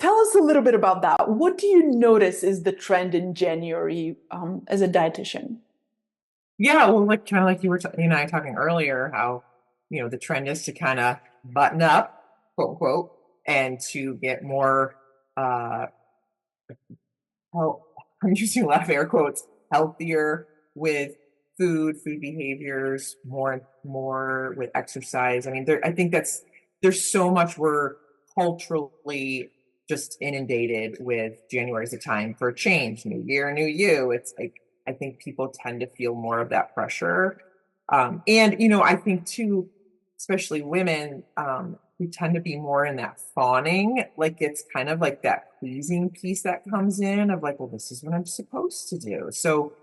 Tell us a little bit about that. What do you notice is the trend in January as a dietitian? Yeah, well, like kind of like you and I talking earlier, how the trend is to kind of button up, quote unquote, and to get more uh health, I'm using a lot of air quotes, healthier with food behaviors, more with exercise. I mean, I think there's so much we're culturally just inundated with. January is a time for change, new year, new you. It's like I think people tend to feel more of that pressure. And I think too, especially women, we tend to be more in that fawning, like it's kind of like that pleasing piece that comes in of like, well, this is what I'm supposed to do. So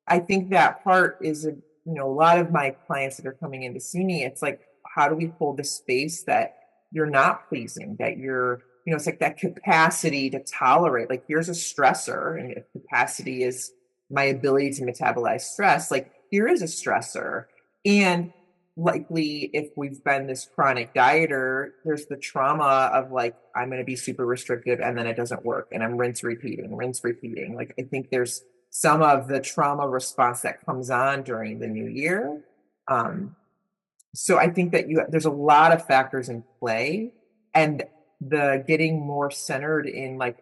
I think that part is a lot of my clients that are coming in to see me, it's like, how do we hold the space that you're not pleasing, that it's like that capacity to tolerate, like here's a stressor, and if capacity is my ability to metabolize stress, like here is a stressor. And likely if we've been this chronic dieter, there's the trauma of like, I'm going to be super restrictive and then it doesn't work. And I'm rinse repeating, rinse repeating. Like, I think there's some of the trauma response that comes on during the new year. Um, so I think that there's a lot of factors in play, and the getting more centered in like,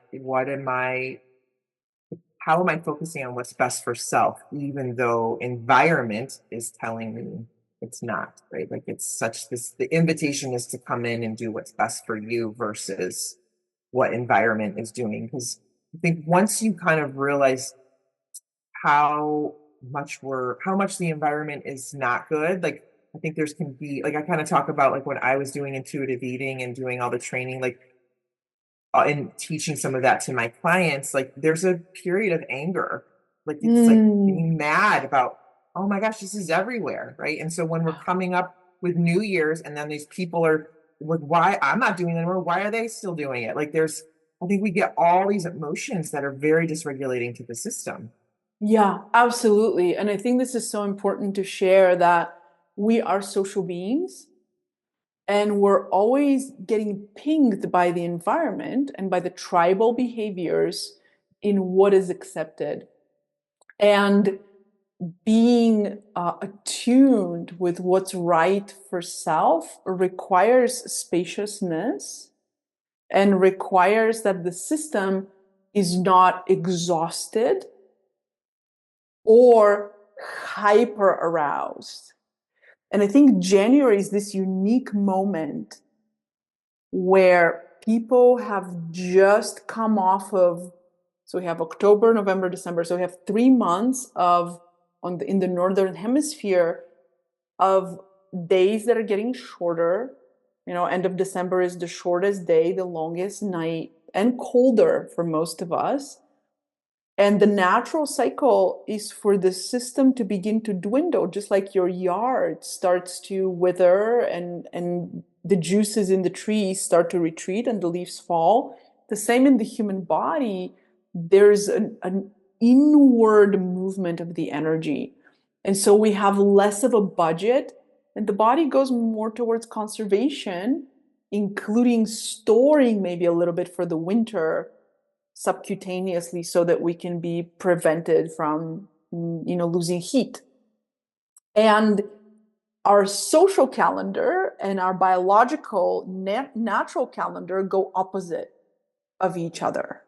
how am I focusing on what's best for self, even though environment is telling me it's not, right? Like the invitation is to come in and do what's best for you versus what environment is doing. Because I think once you kind of realize how how much the environment is not good, like I think there's can be like I kind of talk about like when I was doing intuitive eating and doing all the training, like and teaching some of that to my clients, like there's a period of anger, like it's like Mm. being mad about, oh my gosh, this is everywhere, right? And so when we're coming up with New Year's, and then these people are like, why I'm not doing it anymore? Why are they still doing it? Like I think we get all these emotions that are very dysregulating to the system. Yeah, absolutely. And I think this is so important to share that we are social beings and we're always getting pinged by the environment and by the tribal behaviors in what is accepted. And being attuned with what's right for self requires spaciousness and requires that the system is not exhausted or hyper aroused. And I think January is this unique moment where people have just come off of, so we have October, November, December. So we have 3 months of in the northern hemisphere of days that are getting shorter. End of December is the shortest day, the longest night, and colder for most of us. And the natural cycle is for the system to begin to dwindle, just like your yard starts to wither and the juices in the trees start to retreat and the leaves fall. The same in the human body, there's an inward movement of the energy. And so we have less of a budget, and the body goes more towards conservation, including storing maybe a little bit for the winter subcutaneously so that we can be prevented from losing heat. And our social calendar and our biological natural calendar go opposite of each other.